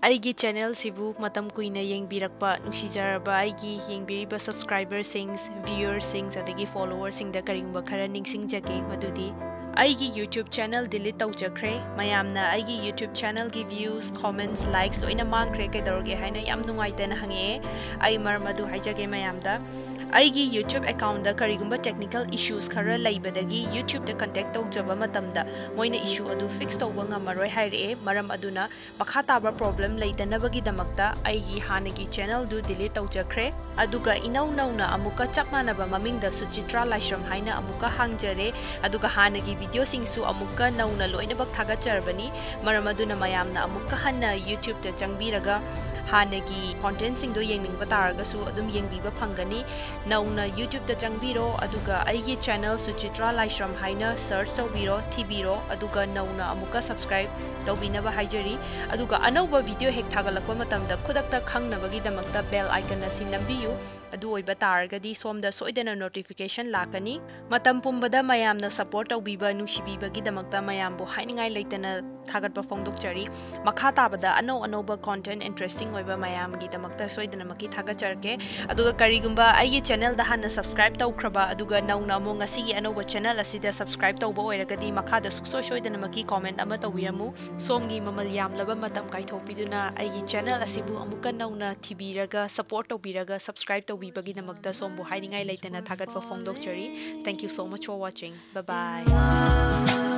ꯑꯩꯒꯤ ꯆꯦꯅꯦꯜꯁꯤꯕꯨ ꯃꯇꯝ ꯀꯨꯏꯅ ꯌꯦꯡꯕꯤꯔꯛꯄ ꯅꯨꯡꯁꯤꯖꯔꯕ ꯑꯩꯒꯤ ꯌꯦꯡꯕꯤꯔꯤꯕ ꯁꯕꯁꯀ꯭ꯔꯥꯏꯕꯔꯁꯤꯡ, ꯚ꯭ꯌꯨꯌꯔꯁꯤꯡ ꯑꯗꯒꯤ ꯐꯣꯂꯣꯋꯔꯁꯤꯡꯗ ꯀꯔꯤꯒꯨꯝꯕ ꯈꯔ ꯅꯤꯡꯁꯤꯡꯖꯒꯦ ꯃꯗꯨꯗꯤ ꯑꯩꯒꯤ ꯌꯨꯇ꯭ꯌꯨꯕ ꯆꯦꯅꯦꯜ ꯗꯤꯂꯤꯠ ꯇꯧꯖꯈ꯭ꯔꯦ꯫ ꯃꯌꯥꯝꯅ ꯑꯩꯒꯤ ꯌꯨꯇ꯭ꯌꯨꯕ ꯆꯦꯅꯦꯜꯒꯤ ꯚ꯭ꯌꯨꯁ, ꯀꯣꯃꯦꯟꯠꯁ, ꯂꯥꯏꯛꯁ ꯂꯣꯏꯅ ꯃꯥꯡꯈ꯭ꯔꯦ ꯀꯩꯗꯧꯔꯒꯦ ꯍꯥꯏꯅ ꯌꯥꯝ ꯅꯨꯡꯉꯥꯏꯇꯅ ꯍꯪꯉꯛꯑꯦ꯫ ꯑꯩ ꯃꯔꯝ ꯑꯗꯨ ꯍꯥꯏꯖꯒꯦ ꯃꯌꯥꯝꯗ꯫ ꯑꯩꯒꯤ ꯌꯨꯇ꯭ꯌꯨꯕ ꯑꯦꯀꯥꯎꯟꯗ ꯀꯔꯤꯒꯨꯝꯕ ꯇꯦꯛꯅꯤꯀꯦꯜ ꯏꯁꯨꯁ ꯈꯔ ꯂꯩꯕꯗꯒꯤ ꯌꯨꯇ꯭ꯌꯨꯕꯇ ꯀꯟꯇꯦꯛ ꯇꯧꯖꯕ ꯃꯇꯝꯗ ꯃꯣꯏꯅ ꯏꯁꯨ ꯑꯗꯨ ꯐꯤꯛꯁ ꯇꯧꯕ ꯉꯝꯃꯔꯣꯏ ꯍꯥꯏꯔꯛꯑꯦ꯫ ꯃꯔꯝ ꯑꯗꯨꯅ ꯃꯈꯥ ꯇꯥꯕ ꯄ꯭ꯔꯣꯕ꯭ꯂꯦꯝ ꯂꯩꯇꯅꯕꯒꯤꯗꯃꯛꯇ ꯑꯩꯒꯤ ꯍꯥꯟꯅꯒꯤ ꯆꯦꯅꯦꯜꯗꯨ ꯗꯤꯂꯤꯠ ꯇꯧꯖꯈ꯭ꯔꯦ꯫ ꯑꯗꯨꯒ ꯏꯅꯧ ꯅꯧꯅ ꯑꯃꯨꯛꯀ ꯆꯞ ꯃꯥꯟꯅꯕ ꯃꯃꯤꯡꯗ ꯁꯨꯆꯤꯇ꯭ꯔꯥ ꯂꯥꯏꯁ꯭ꯔꯝ ꯍꯥꯏꯅ ꯑꯃꯨꯛꯀ ꯍꯥꯡꯖꯔꯦ꯫ ꯑꯗꯨꯒ ꯍꯥꯟꯅꯒꯤ ꯚꯤꯗꯤꯑꯣꯁꯤꯡꯁꯨ ꯑꯃꯨꯛꯀ ꯅꯧꯅ ꯂꯣꯏꯅꯃꯛ ꯊꯥꯒꯠꯆꯔꯕꯅꯤ꯫ ꯃꯔꯝ ꯑꯗꯨꯅ ꯃꯌꯥꯝꯅ ꯑꯃꯨꯛꯀ ꯍꯟꯅ ꯌꯨꯇ꯭ꯌꯨꯕꯇ ꯆꯪꯕꯤꯔꯒ ꯍꯥꯟꯅꯒꯤ ꯀꯣꯟꯇꯦꯟꯠꯁꯤꯡꯗꯣ ꯌꯦꯡꯅꯤꯡꯕ ꯇꯥꯔꯒꯁꯨ ꯑꯗꯨꯝ ꯌꯦꯡꯕꯤꯕ ꯐꯪꯒꯅꯤ꯫ ꯅꯧꯅ ꯌꯨꯇ꯭ꯌꯨꯕꯇ ꯆꯪꯕꯤꯔꯣ, ꯑꯗꯨꯒ ꯑꯩꯒꯤ ꯆꯦꯅꯦꯜ ꯁꯨꯆꯤꯇ꯭ꯔꯥ ꯂꯥꯏꯁ꯭ꯔꯝ ꯍꯥꯏꯅ ꯁꯔꯆ ꯇꯧꯕꯤꯔꯣ, ꯊꯤꯕꯤꯔꯣ, ꯑꯗꯨꯒ ꯅꯧꯅ ꯑꯃꯨꯛꯀ ꯁꯕꯁꯀ꯭ꯔꯥꯏꯕ ꯇꯧꯕꯤꯅꯕ ꯍꯥꯏꯖꯔꯤ꯫ ꯑꯗꯨꯒ ꯑꯅꯧꯕ ꯚꯤꯗꯤꯑꯣ ꯍꯦꯛ ꯊꯥꯒꯠꯂꯛꯄ ꯃꯇꯝꯗ ꯈꯨꯗꯛꯇ ꯈꯪꯅꯕꯒꯤꯗꯃꯛꯇ ꯕꯦꯜ ꯑꯥꯏꯀꯟ ꯑꯁꯤ ꯅꯝꯕꯤꯌꯨ꯫ ꯑꯗꯨ ꯑꯣꯏꯕ ꯇꯥꯔꯒꯗꯤ ꯁꯣꯝꯗ ꯁꯣꯏꯗꯅ ꯅꯣꯇꯤꯐꯤꯀꯦꯁꯟ ꯂꯥꯛꯀꯅꯤ꯫ ꯃꯇꯝ ꯄꯨꯝꯕꯗ ꯃꯌꯥꯝꯅ ꯁꯄꯣꯔꯠ ꯇꯧꯕꯤꯕ, ꯅꯨꯡꯁꯤꯕꯤꯕꯒꯤꯗꯃꯛꯇ ꯃꯌꯥꯝꯕꯨ ꯍꯥꯏꯅꯤꯡꯉꯥꯏ ꯂꯩꯇꯅ ꯊꯥꯒꯠꯄ ꯐꯣꯡꯗꯣꯛꯆꯔꯤ꯫ ꯃꯈꯥ ꯇꯥꯕꯗ ꯑꯅꯧ ꯑꯅꯧꯕ ꯀꯣꯟꯇꯦꯟꯠ ꯏꯟꯇꯔꯦꯁꯇꯤꯡ ꯑꯣꯏꯕ ꯃꯌꯥꯝꯒꯤꯗꯃꯛꯇ ꯁꯣꯏꯗꯅꯃꯛꯀꯤ ꯊꯥꯒꯠꯆꯔꯛꯀꯦ꯫ ꯑꯗꯨꯒ ꯀꯔꯤꯒꯨꯝꯕ ꯑꯩꯒꯤ ꯆꯦꯅꯦꯜꯗ ꯍꯥꯟꯅ ꯁꯕꯁꯀ꯭ꯔꯥꯏꯕ ꯇꯧꯈ꯭ꯔꯕ ꯑꯗꯨꯒ ꯅꯧꯅ ꯑꯃꯨꯛ ꯉꯁꯤꯒꯤ ꯑꯅꯧꯕ ꯆꯦꯅꯦꯜ ꯑꯁꯤꯗ ꯁꯕꯁꯀ꯭ꯔꯥꯏꯕ ꯇꯧꯕ ꯑꯣꯏꯔꯒꯗꯤ ꯃꯈꯥꯗ ꯁꯨꯡꯁꯣꯏ ꯁꯣꯏꯗꯅꯃꯛꯀꯤ ꯀꯣꯃꯦꯟꯠ ꯑꯃ ꯇꯧꯕꯤꯔꯝꯃꯨ꯫ ꯁꯣꯝꯒꯤ ꯃꯃꯜ ꯌꯥꯝꯂꯕ ꯃꯇꯝ ꯀꯥꯏꯊꯣꯛꯄꯤꯗꯨꯅ ꯑꯩꯒꯤ ꯆꯦꯅꯦꯜ ꯑꯁꯤꯕꯨ ꯑꯃꯨꯛꯀ ꯅꯧꯅ ꯊꯤꯕꯤꯔꯒ ꯁꯄꯣꯔꯠ ꯇꯧꯕꯤꯔꯒ ꯁꯕꯁꯀ꯭ꯔꯥꯏꯕ ꯇꯧꯕꯤꯕꯒꯤꯗꯃꯛꯇ ꯁꯣꯝꯕꯨ ꯍꯥꯏꯅꯤꯡꯉꯥꯏ ꯂꯩꯇꯅ ꯊꯥꯒꯠꯄ ꯐꯣꯡꯗꯣꯛꯆꯔꯤ꯫ Thank you so much for watching. Bye by.